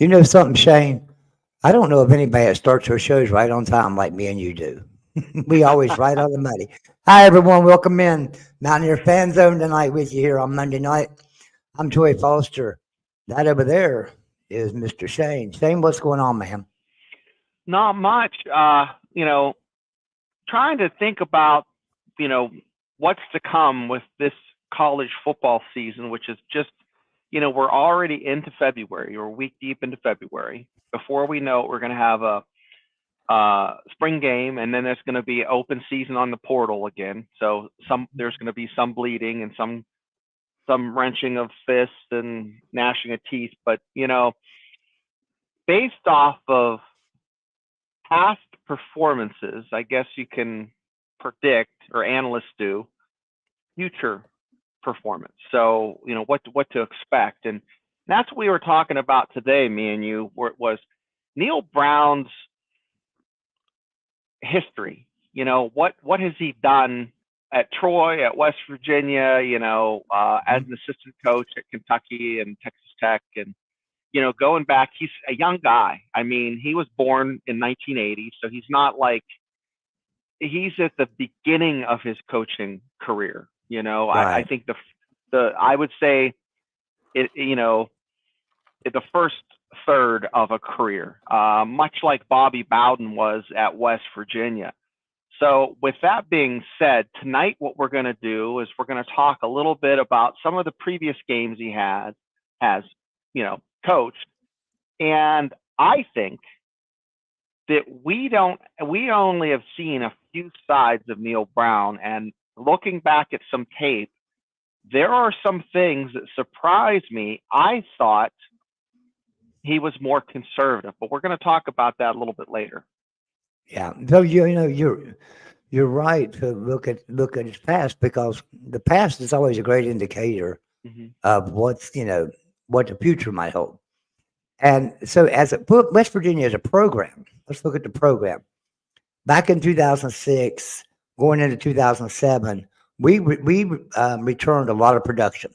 You know something, Shane? I don't know of anybody that starts their shows right on time like me and you do. We always right on the money. Hi, everyone. Welcome in Mountaineer Fan Zone tonight with you here on Monday night. I'm Joey Foster. That over there is Mr. Shane. Shane, what's going on, man? Not much. Trying to think about, you know, what's to come with this college football season, which is just, we're already into February. We're a week deep into February. Before we know it, we're going to have a spring game, and then there's going to be open season on the portal again. So there's going to be some bleeding and some wrenching of fists and gnashing of teeth. But based off of past performances, I guess you can predict, or analysts do, future performance. So, what to expect. And that's what we were talking about today, me and you, was Neil Brown's history. What has he done at Troy, at West Virginia, as an assistant coach at Kentucky and Texas Tech, and going back, he's a young guy. I mean, he was born in 1980, so he's not like, he's at the beginning of his coaching career. I Right. think I would say it, the first third of a career, much like Bobby Bowden was at West Virginia. So with that being said, tonight what we're going to do is we're going to talk a little bit about some of the previous games he has coached. And I think that we only have seen a few sides of Neil Brown, and looking back at some tape, there are some things that surprised me. I thought he was more conservative, but we're going to talk about that a little bit later. Yeah. So you're right to look at his past, because the past is always a great indicator Hmm. of what the future might hold. And so, West Virginia as a program, let's look at the program. Back in 2006, going into 2007, we returned a lot of production.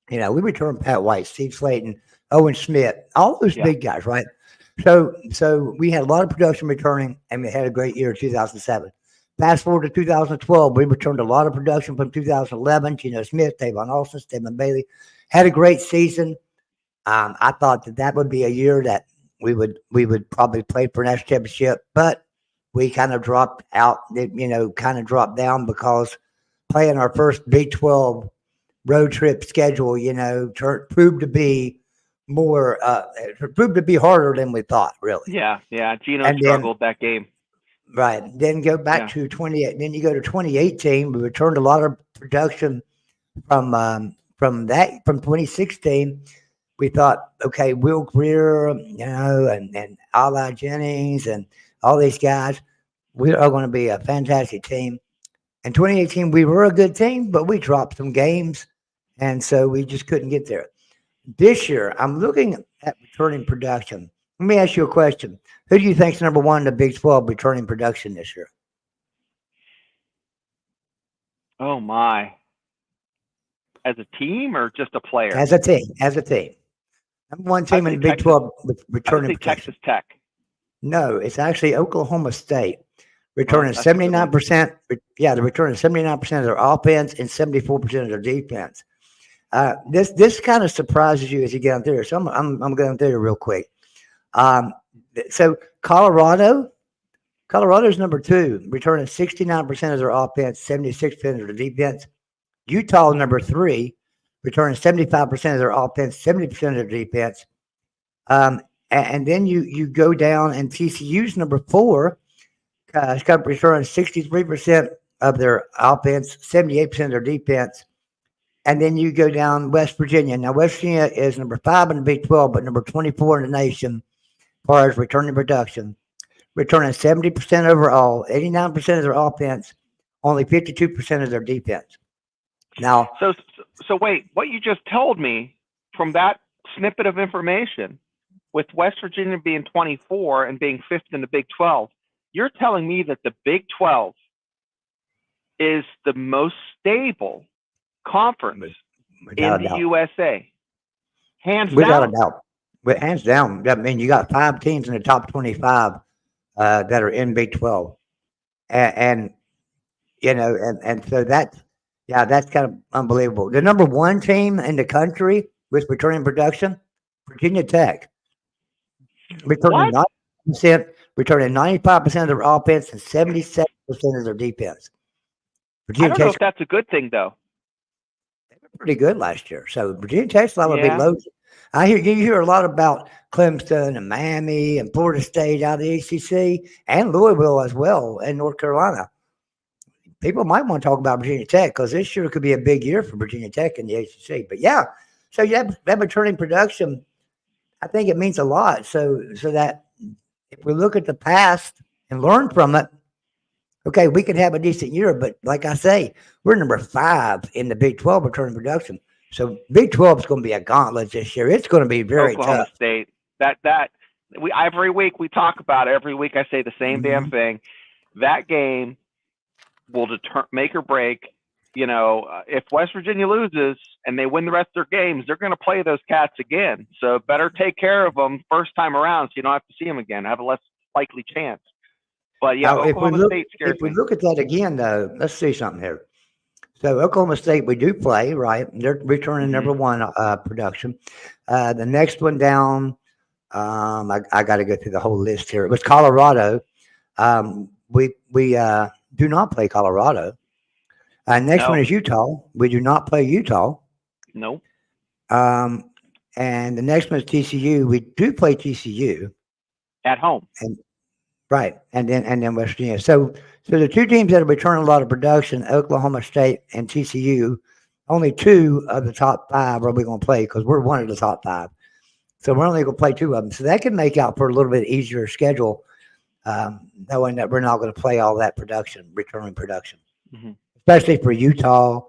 We returned Pat White, Steve Slayton, Owen Smith, all those Yeah. big guys, right? So we had a lot of production returning, and we had a great year in 2007. Fast forward to 2012, we returned a lot of production from 2011. Geno Smith, Tavon Austin, Stephen Bailey had a great season. I thought that would be a year that we would probably play for a national championship, but we kind of dropped out, kind of dropped down because playing our first Big 12 road trip schedule, proved to be proved to be harder than we thought, really. Yeah. Yeah. Gino And then, struggled that game. right, then go back Yeah. to 28. Then you go to 2018. We returned a lot of production from 2016. We thought, okay, Will Greer, and Eli Jennings and all these guys, we are going to be a fantastic team. In 2018, we were a good team, but we dropped some games, and so we just couldn't get there. This year, I'm looking at returning production. Let me ask you a question. Who do you think's number one in the Big 12 returning production this year? Oh my. As a team or just a player? As a team. Number one I would team in say the Big Texas. 12 with I would returning say production. Texas Tech. No, it's actually Oklahoma State Oh, returning that's a good one. 79%. Yeah, they're returning 79% of their offense and 74% of their defense. This kind of surprises you as you get on through. So I'm going through it real quick. Um, so Colorado's number two, returning 69% of their offense, 76% of their defense. Utah number three, returning 75% of their offense, 70% of their defense. Um, and then you go down, and TCU's number four, it's got returning 63% of their offense, 78% of their defense. And then you go down West Virginia. Now, West Virginia is number five in the Big 12, but number 24 in the nation as far as returning production, returning 70% overall, 89% of their offense, only 52% of their defense. Now, So wait, what you just told me from that snippet of information, with West Virginia being 24 and being fifth in the Big 12, you're telling me that the Big 12 is the most stable conference in without a the doubt, USA, hands without a down. doubt, But hands down, I mean, you got 5 teams in the top 25 that are in Big 12, and and so that's kind of unbelievable. The number one team in the country with returning production, Virginia Tech, returning What? 90%, returning 95% of their offense and 77% of their defense. I Virginia don't know Tech's if that's a good thing though. pretty good last year, so Virginia Tech's liable to be Yeah. low. You hear a lot about Clemson and Miami and Florida State out of the ACC and Louisville as well and North Carolina. People might want to talk about Virginia Tech because this sure could be a big year for Virginia Tech in the ACC. But yeah, so that returning production, I think it means a lot. So that if we look at the past and learn from it, okay, we could have a decent year. But like I say, we're number 5 in the Big 12 returning production. So Big 12 is going to be a gauntlet this year. It's going to be very Oklahoma tough. State. That we every week we talk about it. Every week I say the same damn thing. That game will make or break. If West Virginia loses and they win the rest of their games, they're going to play those cats again. So better take care of them first time around, so you don't have to see them again. Have a less likely chance. But yeah, Now, Oklahoma State scares if we me. look at that again, though, let's see something here. So Oklahoma State, we do play, right? They're returning number 1 production. The next one down, I got to go through the whole list here. It was Colorado. We do not play Colorado. Next one is Utah. We do not play Utah. No. And the next one is TCU. We do play TCU at home. Right, and then West Virginia. So the 2 teams that are returning a lot of production, Oklahoma State and TCU, only 2 of the top 5 are we going to play because we're one of the top 5. So we're only going to play 2 of them. So that can make out for a little bit easier schedule, knowing that we're not going to play all that returning production, especially for Utah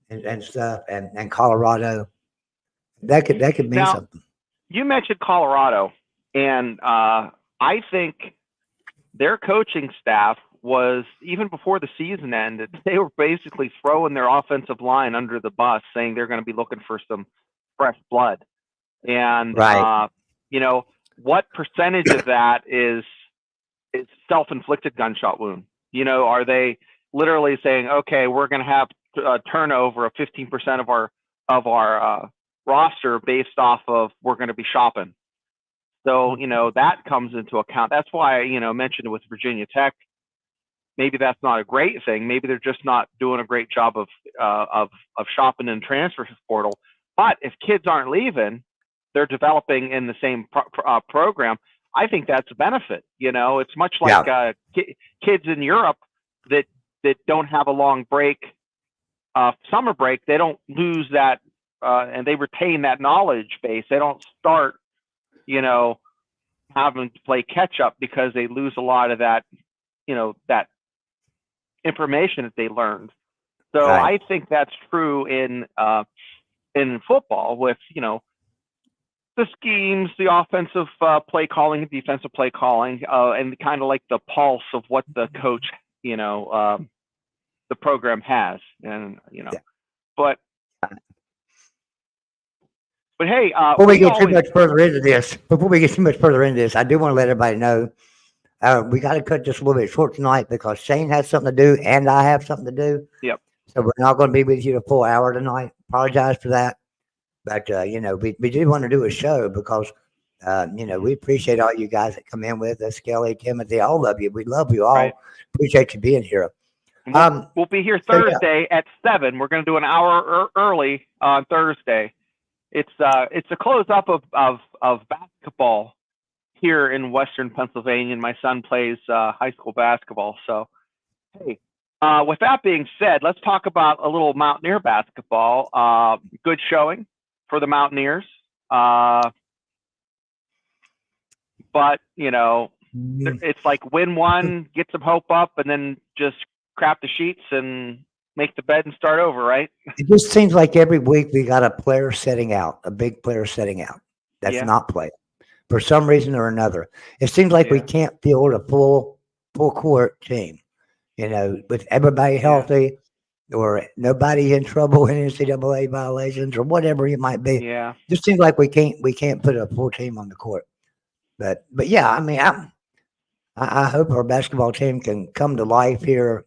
and stuff and Colorado. That could mean something. You mentioned Colorado, and I think their coaching staff was, even before the season ended, they were basically throwing their offensive line under the bus, saying they're going to be looking for some fresh blood. And, what percentage of that is self-inflicted gunshot wound? Are they literally saying, okay, we're going to have a turnover of 15% of our roster based off of we're going to be shopping? So, that comes into account. That's why, I mentioned with Virginia Tech, maybe that's not a great thing. Maybe they're just not doing a great job of shopping in transfer portal. But if kids aren't leaving, they're developing in the same program. I think that's a benefit. It's much like kids in Europe that don't have a long break, summer break. They don't lose that, and they retain that knowledge base. They don't start having to play catch up because they lose a lot of that, that information that they learned. So I think that's true in football with, the schemes, the offensive play calling, defensive play calling, and kind of like the pulse of what the coach, the program has, and but hey, before we get too much further into this, I do want to let everybody know we got to cut this a little bit short tonight because Shane has something to do and I have something to do. Yep. So we're not going to be with you the full hour tonight. Apologize for that, but we do want to do a show because we appreciate all you guys that come in with us, Kelly, Timothy, all of you. We love you all. Right. Appreciate you being here. We'll be here Thursday at 7. We're going to do an hour early on Thursday. It's a close up of basketball here in Western Pennsylvania, and my son plays high school basketball. So, hey, with that being said, let's talk about a little Mountaineer basketball. Good showing for the Mountaineers, but it's like win one, get some hope up, and then just crap the sheets and make the bed and start over, right? It just seems like every week we got a player setting out, a big player setting out that's not playing for some reason or another. It seems like we can't field a full court team, with everybody healthy. or nobody in trouble in NCAA violations or whatever it might be. Yeah. Just seems like we can't put a full team on the court. But yeah, I mean, I hope our basketball team can come to life here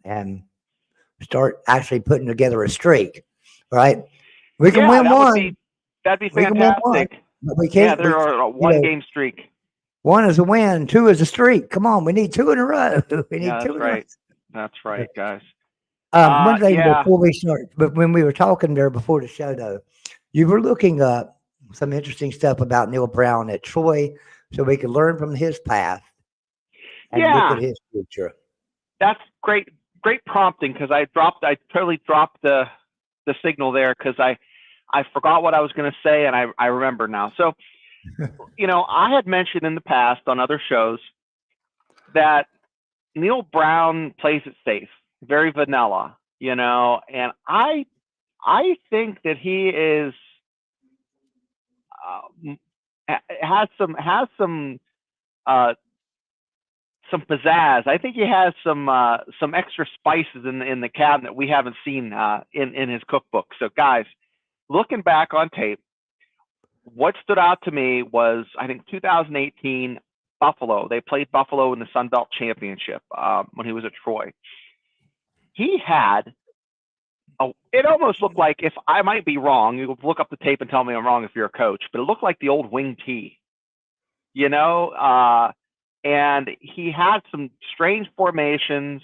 and start actually putting together a streak. Right? We can Yeah, win one. that'd be We can win one, fantastic. but we Yeah, can't. there are a You one know, game streak. one is a win, two is a streak. Come on, we need two in a row. We need Yeah, two that's in a row. right. That's right, guys. One thing Yeah. before we start, but when we were talking there before the show, though, you were looking up some interesting stuff about Neil Brown at Troy, so we could learn from his path and look Yeah, at his future. that's great. Great prompting because I totally dropped the signal there because I forgot what I was going to say and I remember now. So, I had mentioned in the past on other shows that Neil Brown plays it safe, very vanilla, and I think that he is uh, has some pizzazz. I think he has some extra spices in the cabinet we haven't seen in his cookbook. So guys, looking back on tape, what stood out to me was I think 2018 Buffalo. They played Buffalo in the Sun Belt Championship when he was at Troy. He had it almost looked like, if I might be wrong, you look up the tape and tell me I'm wrong if you're a coach, but it looked like the old wing tee, you know, and he had some strange formations.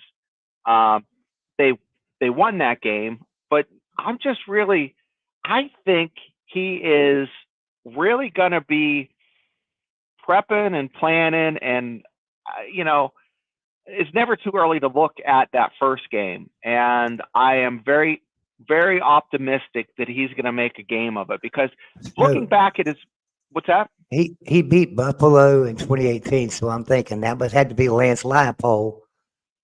Uh, they they won that game, but I think he is really going to be prepping and planning, and it's never too early to look at that first game. And I am very, very optimistic that he's going to make a game of it because looking So back at his, what's that? he beat Buffalo in 2018, so I'm thinking that had to be Lance Leipold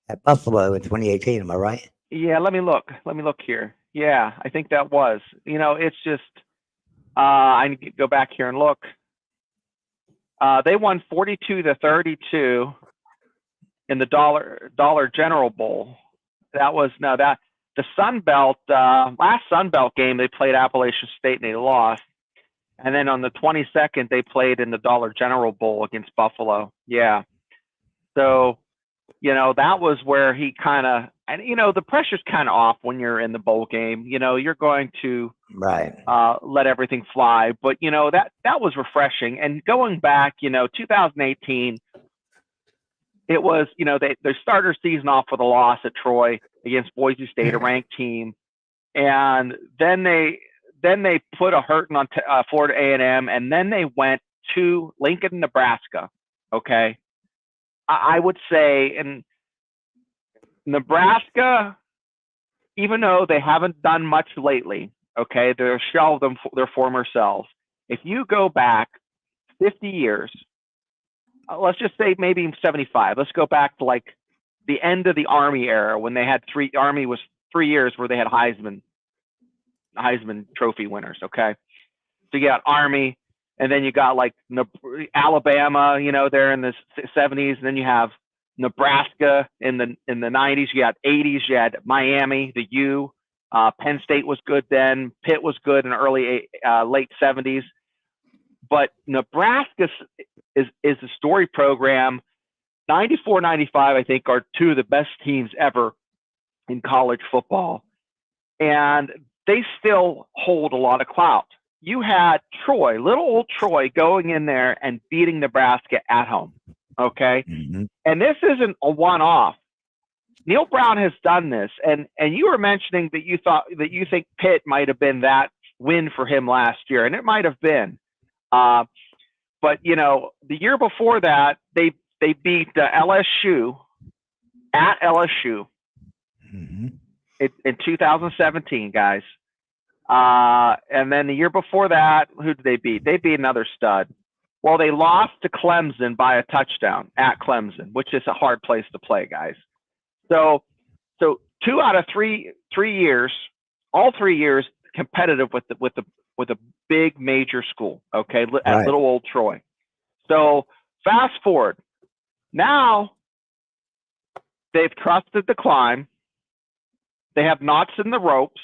at Buffalo in 2018. Am I right? Yeah, let me look. Let me look here. Yeah, I think that was. It's just I need to go back here and look. They won 42-32 in the Dollar General Bowl. That was no that the Sun Belt last Sun Belt game they played Appalachian State and they lost. And then on the 22nd they played in the Dollar General Bowl against Buffalo. Yeah. So, that was where he kind of, and the pressure's kind of off when you're in the bowl game. You're going to Right. let everything fly. But that was refreshing. And going back, 2018, it was they started their season off with a loss at Troy against Boise State, a ranked team, and then they put a hurting on Florida A&M, and then they went to Lincoln, Nebraska. Okay, I would say, in Nebraska, even though they haven't done much lately, okay, they're shelved them their former selves. If you go back 50 years, let's just say maybe 75. Let's go back to like the end of the Army era when they had Army was 3 years where they had Heisman Trophy winners. Okay, so you got Army, and then you got like Alabama, they're in the 70s, and then you have Nebraska in the 90s. You had 80s. You had Miami, the U. Penn State was good then. Pitt was good in early late 70s. But Nebraska is a story program. 94, 95, I think, are two of the best teams ever in college football. And they still hold a lot of clout. You had Troy, little old Troy, going in there and beating Nebraska at home. Okay. Mm-hmm. And this isn't a one-off. Neil Brown has done this. And you were mentioning that you think Pitt might have been that win for him last year. And it might have been. But the year before that, they beat LSU at LSU Mm-hmm. in 2017, guys. And then the year before that, who did they beat? They beat another stud. Well, they lost to Clemson by a touchdown at Clemson, which is a hard place to play, guys. So 2 out of 3 years, all 3 years competitive with a big major school. Okay, at Right. little old Troy. So fast forward. Now they've trusted the climb. They have knots in the ropes.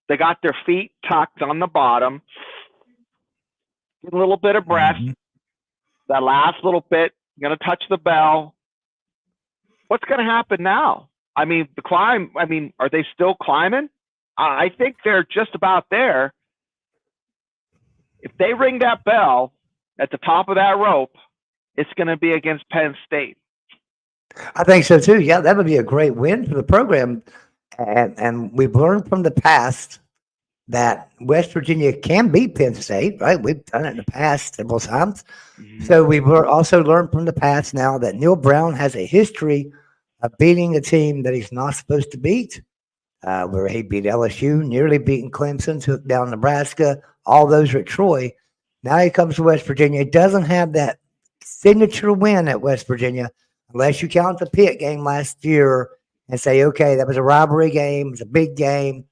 They got their feet tucked on the bottom. A little bit of breath. Mhm. That last little bit, going to touch the bell. What's going to happen now? I mean, the climb, I mean, are they still climbing? I think they're just about there. If they ring that bell at the top of that rope, it's going to be against Penn State. I think so too. Yeah, that would be a great win for the program. And we've learned from the past that West Virginia can beat Penn State, right? We've done it in the past several times. So we've also learned from the past now that Neil Brown has a history of beating a team that he's not supposed to beat. Where he beat LSU, nearly beating Clemson, took down Nebraska, all those are at Troy. Now he comes to West Virginia. He doesn't have that signature win at West Virginia, unless you count the Pitt game last year and say, okay, that was a rivalry game, it was a big game.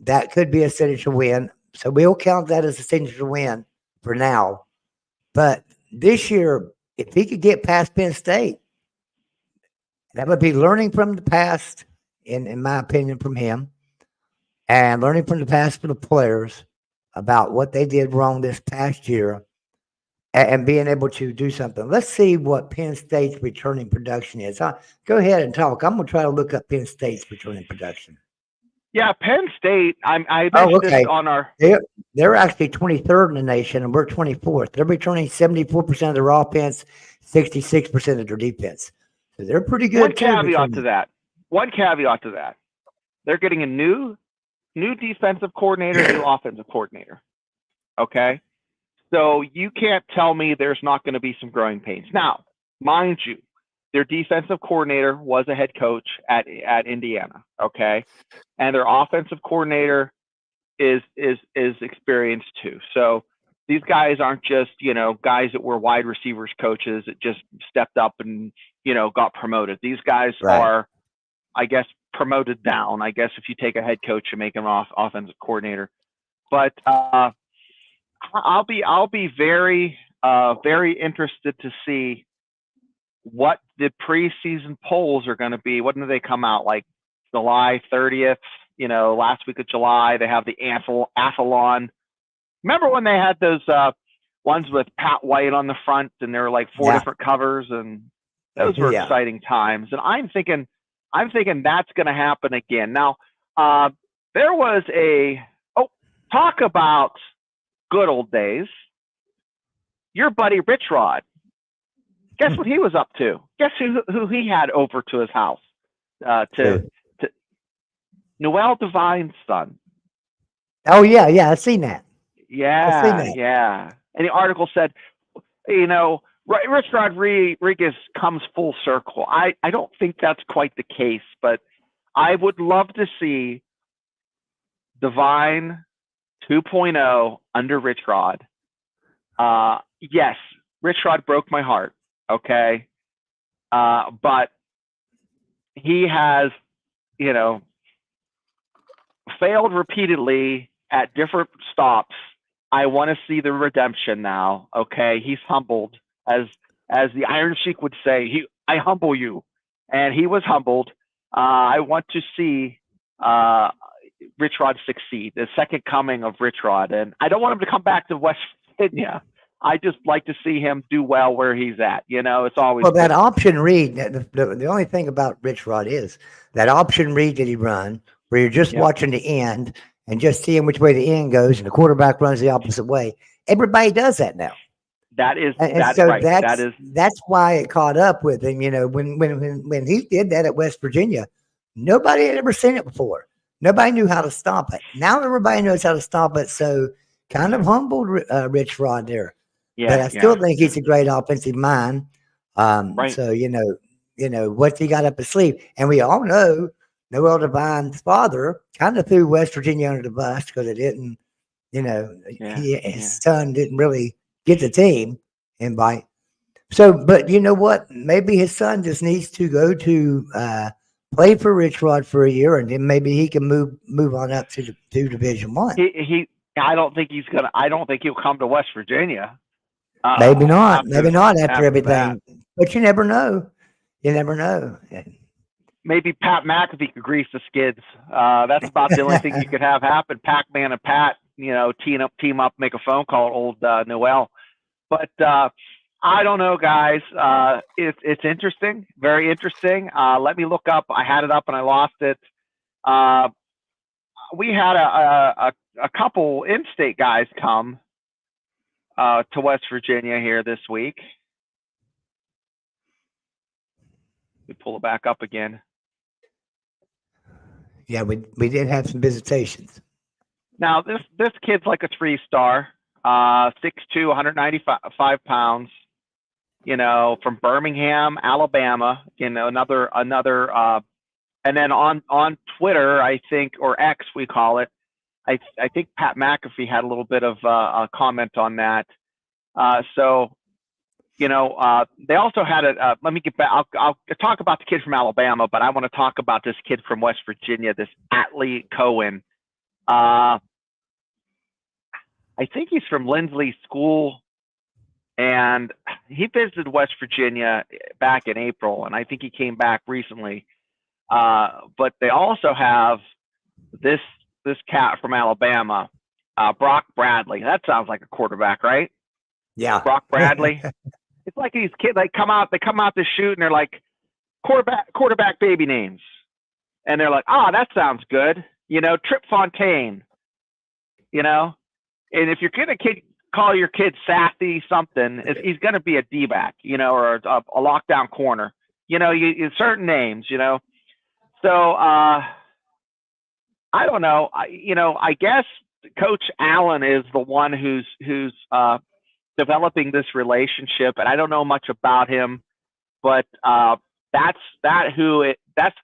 That could be a signature win. So we'll count that as a signature win for now. But this year, if he could get past Penn State, that would be learning from the past, in my opinion, from him, and learning from the past for the players about what they did wrong this past year and being able to do something. Let's see what Penn State's returning production is. Go ahead and talk. I'm going to try to look up Penn State's returning production. Yeah, Penn State, I mentioned this on our... They're actually 23rd in the nation, and we're 24th. They're returning 74% of their offense, 66% of their defense. So they're pretty good. One caveat to that. They're getting a new defensive coordinator, new offensive coordinator. Okay? So you can't tell me there's not going to be some growing pains. Now, mind you, their defensive coordinator was a head coach at Indiana, okay? And their offensive coordinator is experienced too. So these guys aren't just, guys that were wide receivers coaches that just stepped up and, got promoted. These guys are, I guess, promoted down, I guess, if you take a head coach and make him offensive coordinator. But I'll be very, very interested to see what the preseason polls are going to be. When do they come out? Like July 30th, last week of July, they have the Athlon. Remember when they had those ones with Pat White on the front, and there were like four different covers, and those were exciting times. And I'm thinking that's going to happen again. Now, there was talk about good old days. Your buddy Rich Rod. Guess what he was up to? Guess who he had over to his house? To Noel Devine's son. Oh yeah, I've seen that. Yeah. And the article said, Rich Rodriguez comes full circle. I don't think that's quite the case, but I would love to see Devine 2.0 under Rich Rod. Yes, Rich Rod broke my heart. Okay. But he has, failed repeatedly at different stops. I want to see the redemption now. Okay. He's humbled, as the Iron Sheik would say, I humble you. And he was humbled. I want to see, Rich Rod succeed, the second coming of Rich Rod. And I don't want him to come back to West Virginia. I just like to see him do well where he's at. It's always that option read. The only thing about Rich Rod is that option read that he run, where you're just watching the end and just seeing which way the end goes, and the quarterback runs the opposite way. Everybody does that now. That's right. That's why it caught up with him. When he did that at West Virginia, nobody had ever seen it before. Nobody knew how to stop it. Now everybody knows how to stop it. So kind of humbled Rich Rod there. Yeah, but I still think he's a great offensive mind. So what's he got up his sleeve? And we all know Noel Devine's father kind of threw West Virginia under the bus because it didn't, his son didn't really get the team invite. So, but you know what? Maybe his son just needs to go to play for Rich Rod for a year, and then maybe he can move on up to Division I. I don't think he'll come to West Virginia. Maybe not. Maybe not after everything. That. But you never know. You never know. maybe Pat McAfee could grease the skids. That's about the only thing you could have happen. Pac-Man and Pat, team up, make a phone call, old Noel. But I don't know, guys. It's interesting, very interesting. Let me look up. I had it up and I lost it. We had a couple in-state guys come to West Virginia here this week. Let me pull it back up again. Yeah, we did have some visitations. Now this kid's like a 3-star, 6'2", 195 pounds. From Birmingham, Alabama. Another. And then on Twitter, I think, or X we call it. I think Pat McAfee had a little bit of a comment on that. They also had a. Let me get back. I'll talk about the kid from Alabama, but I want to talk about this kid from West Virginia, this Atlee Cohen. I think he's from Lindsley School, and he visited West Virginia back in April, and I think he came back recently. But they also have this cat from Alabama, Brock Bradley. That sounds like a quarterback, right? Yeah, Brock Bradley. It's like these kids, they come out to shoot, and they're like quarterback baby names, and they're like, that sounds good. Trip Fontaine. And if you're gonna call your kid sassy something, he's gonna be a D-back, or a lockdown corner. You certain names, So I don't know. I guess Coach Allen is the one who's developing this relationship, and I don't know much about him, but that's the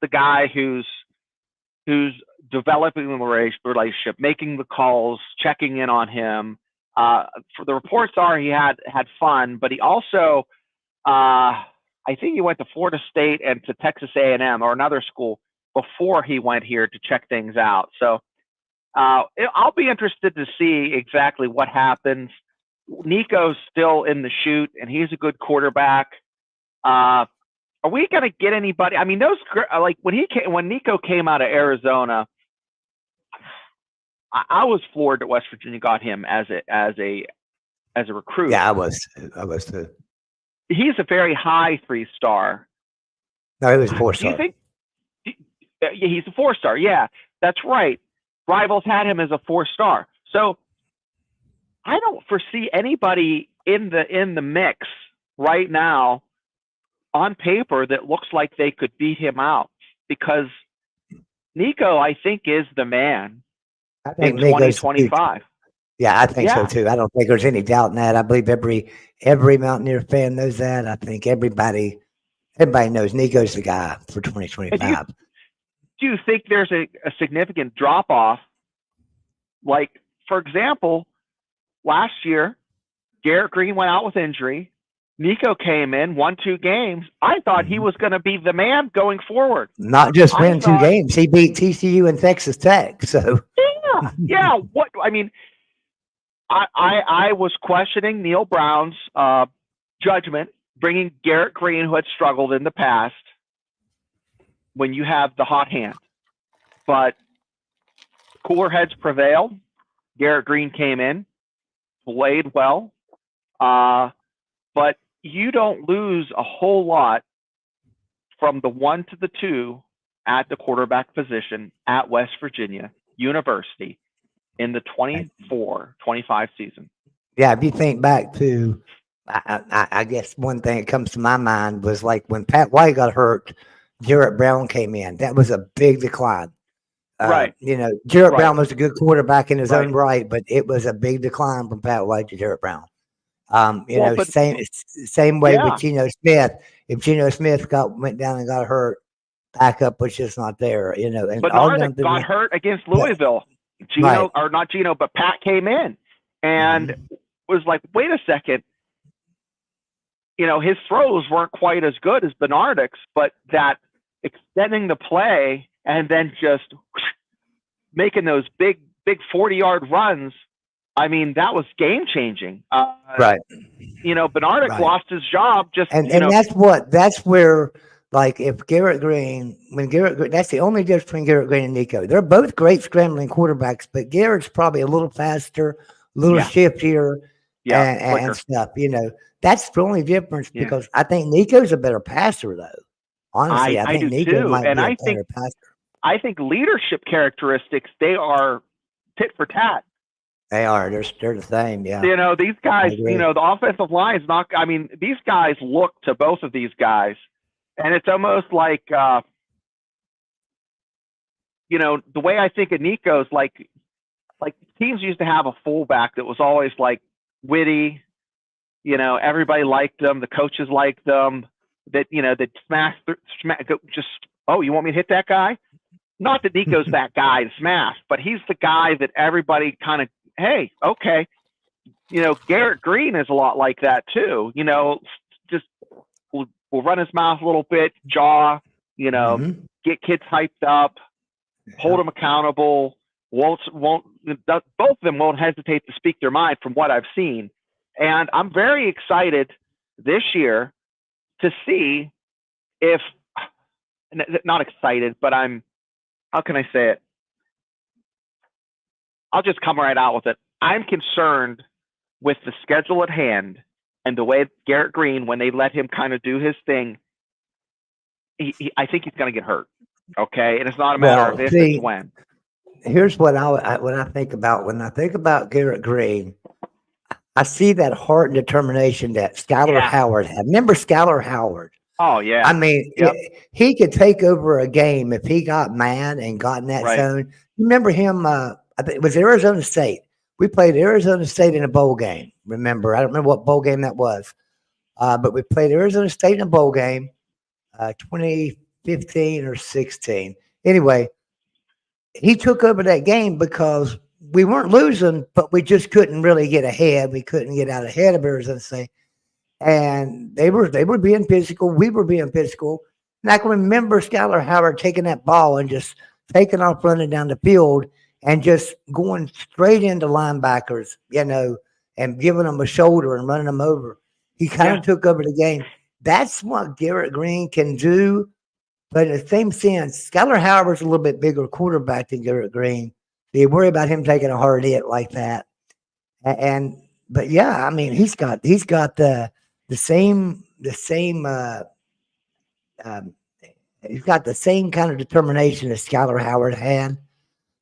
guy who's developing the relationship, making the calls, checking in on him. For the reports are he had fun, but he also I think he went to Florida State and to Texas A&M or another school before he went here to check things out. So I'll be interested to see exactly what happens. Nico's still in the chute, and he's a good quarterback. Are we going to get anybody? I mean, those like when Nico came out of Arizona, I was floored that West Virginia got him as a recruit. Yeah, I was too. He's a very high 3-star. No, he was 4-star. Do you think he's a 4-star? Yeah, that's right. Rivals had him as a 4-star. So I don't foresee anybody in the mix right now on paper that looks like they could beat him out, because Nico, I think, is the man in 2025. Yeah, I think so too. I don't think there's any doubt in that. I believe every Mountaineer fan knows that. I think everybody knows Nico's the guy for 2025. Do you think there's a significant drop off? Like, for example, last year, Garrett Green went out with injury. Nico came in, won 2 games. I thought he was going to be the man going forward. Not just win 2 games. He beat TCU and Texas Tech. So yeah. What I mean, I was questioning Neil Brown's judgment bringing Garrett Green, who had struggled in the past, when you have the hot hand. But cooler heads prevailed. Garrett Green came in, played well, but you don't lose a whole lot from the 1 to the 2 at the quarterback position at West Virginia University in the 24-25 season. Yeah, if you think back to, I guess one thing that comes to my mind was like when Pat White got hurt, Jarrett Brown came in. That was a big decline. Right. Jarrett Brown was a good quarterback in his own right, but it was a big decline from Pat White to Jarrett Brown. Same way with Geno Smith. If Geno Smith went down and got hurt, backup was just not there. And Bernard got hurt against Louisville. But Pat came in and was like, wait a second. His throws weren't quite as good as Bernard's, but that extending the play and then just making those big 40-yard runs, I mean, that was game changing. Right. Bernard lost his job. And that's where Like if Garrett Green, that's the only difference between Garrett Green and Nico. They're both great scrambling quarterbacks, but Garrett's probably a little faster, a little Yeah. shiftier, Yeah. and Quicker. stuff. That's the only difference Yeah. because I think Nico's a better passer, though. Honestly, I I think do Nico too. might And be a better passer. I think leadership characteristics, they are tit for tat. They are. They're the same. Yeah. These guys, agree. the offensive line is not, these guys look to both of these guys. And it's almost like, the way I think of Nico's like teams used to have a fullback that was always like witty, everybody liked them. The coaches liked them that smash, just, oh, you want me to hit that guy? Not that Nico's that guy to smash, but he's the guy that everybody kind of, hey, okay. Garrett Green is a lot like that too. Just will run his mouth a little bit, jaw, get kids hyped up, hold them accountable. Both of them won't hesitate to speak their mind from what I've seen. And I'm very excited this year to see if, not excited, but how can I say it? I'll just come right out with it. I'm concerned with the schedule at hand and the way Garrett Green, when they let him kind of do his thing, I think he's going to get hurt. Okay. And it's not a matter of if, it's when. Here's what I think about when I think about Garrett Green. I see that heart and determination that Skylar Howard had. Remember Skylar Howard? Oh, yeah. I mean, he could take over a game if he got mad and got in that zone. Remember him? I think it was Arizona State. We played Arizona State in a bowl game. Remember? I don't remember what bowl game that was, but we played Arizona State in a bowl game, 2015 or 16. Anyway, he took over that game because we weren't losing, but we just couldn't really get ahead. We couldn't get out ahead of Arizona State. And they were being physical. We were being physical. And I can remember Skylar Howard taking that ball and just taking off running down the field and just going straight into linebackers, and giving them a shoulder and running them over. He kind of took over the game. That's what Garrett Green can do. But in the same sense, Skylar Howard's a little bit bigger quarterback than Garrett Green. So you worry about him taking a hard hit like that. But yeah, I mean, he's got the same he's got the same kind of determination as Skylar Howard had,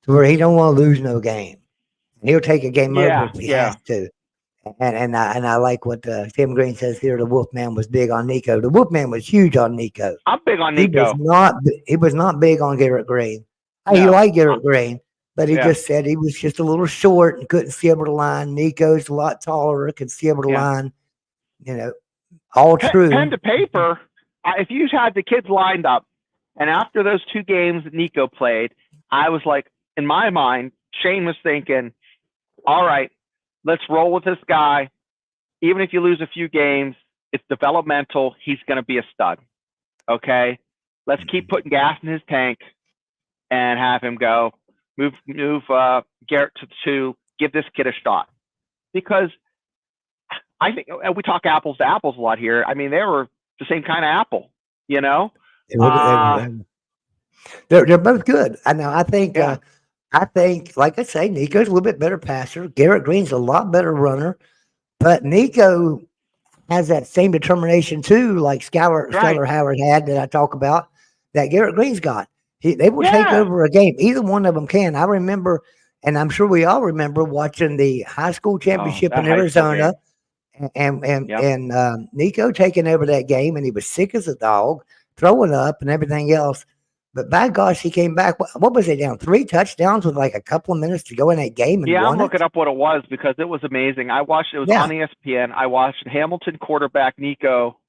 to where he don't want to lose no game. He'll take a game over if he has to. And I like what Tim Green says here. The Wolfman was big on Nico. The Wolfman was huge on Nico. I'm big on Nico. He was not big on Garrett Green. He liked Garrett Green, but he just said he was just a little short and couldn't see over the line. Nico's a lot taller, can see over the line. All true. Pen to paper. If you had the kids lined up, and after those two games that Nico played, I was like, in my mind, Shane was thinking, all right, let's roll with this guy. Even if you lose a few games, it's developmental. He's going to be a stud. Okay? Let's keep putting gas in his tank and have him go. Move Garrett to 2. Give this kid a shot. Because I think we talk apples to apples a lot here. I mean, they were the same kind of apple, They're both good. I think, like I say, Nico's a little bit better passer. Garrett Green's a lot better runner, but Nico has that same determination too, like Skylar Howard had that I talk about, that Garrett Green's got. They will take over a game. Either one of them can. I remember, and I'm sure we all remember, watching the high school championship in Arizona, and Nico taking over that game, and he was sick as a dog, throwing up and everything else. But by gosh, he came back. What was they down? 3 touchdowns with like a couple of minutes to go in that game. And I'm looking up what it was because it was amazing. I watched it was on ESPN. I watched Hamilton quarterback Nico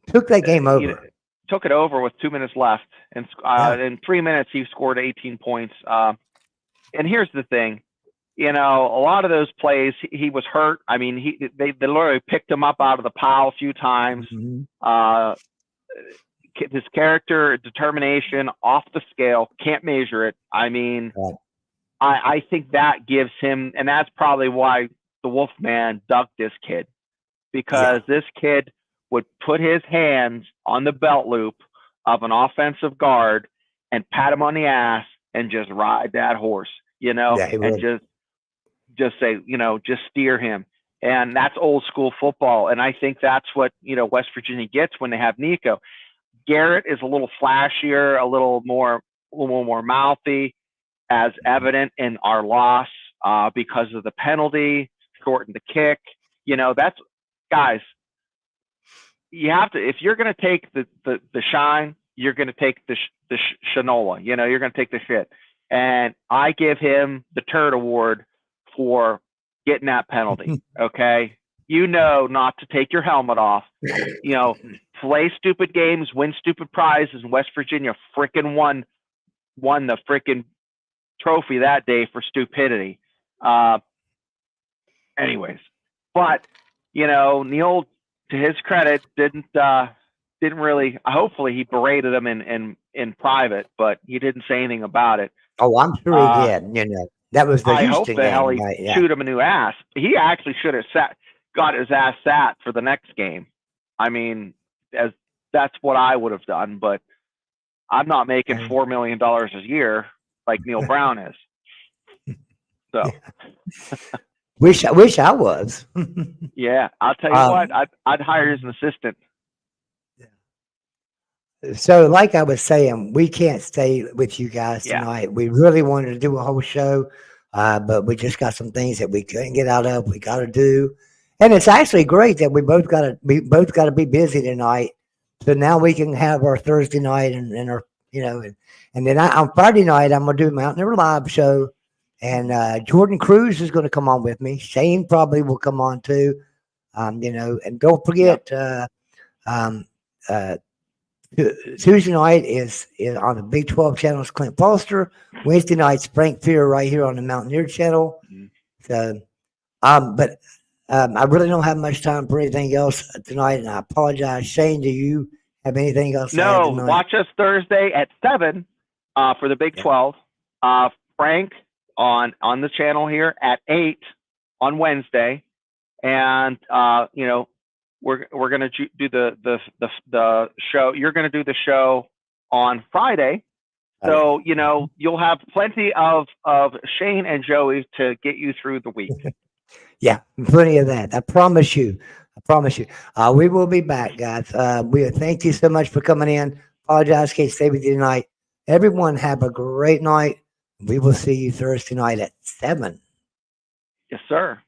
took that game over. Took it over with 2 minutes left, and in 3 minutes he scored 18 points. And here's the thing, a lot of those plays he was hurt. I mean, they literally picked him up out of the pile a few times. Mm-hmm. His character, determination, off the scale, can't measure it. I mean, I think that gives him, and that's probably why the Wolfman dug this kid, because this kid would put his hands on the belt loop of an offensive guard and pat him on the ass and just ride that horse, you know, Yeah, he and would. just say, you know, just steer him. And that's old school football. And I think that's what, you know, West Virginia gets when they have Nico. Garrett is a little flashier, a little more mouthy, as evident in our loss because of the penalty, shortened the kick. You know, that's, guys, you have to, if you're going to take the shine, you're going to take the shinola, you know, you're going to take the shit. And I give him the turd award for getting that penalty. Okay. You know, not to take your helmet off, you know, play stupid games, win stupid prizes, and West Virginia freaking won the freaking trophy that day for stupidity. Anyways, but you know, Neil, to his credit, didn't really. Hopefully, he berated him in private, but he didn't say anything about it. Oh, I'm sure he did. You know, that was the I hope Houston the hell game, he right? Yeah. chewed him a new ass. He actually should have got his ass sat for the next game. I mean, that's what I would have done, but I'm not making $4 million a year like Neil Brown is. So, wish I was. yeah, I'll tell you what, I'd hire as an assistant. So, like I was saying, we can't stay with you guys tonight. We really wanted to do a whole show, but we just got some things that we couldn't get out of. We got to do, and it's actually great that we both got to be busy tonight. So now we can have our Thursday night and our, you know, and then on Friday night I'm gonna do a Mountaineer live show, and Jordan Cruz is going to come on with me. Shane probably will come on too. You know, and don't forget. Tuesday night is on the Big 12 channels, Clint Foster. Wednesday night's Frank Fear right here on the Mountaineer channel. So, but I really don't have much time for anything else tonight, and I apologize. Shane, do you have anything else? No, watch us Thursday at 7 for the Big 12. Frank on the channel here at 8 on Wednesday, and you know, we're gonna do the show. You're gonna do the show on Friday, so you know you'll have plenty of Shane and Joey to get you through the week. Yeah, plenty of that. I promise you. I promise you. We will be back, guys. We thank you so much for coming in. Apologize, can't stay with you tonight. Everyone have a great night. We will see you Thursday night at 7. Yes, sir.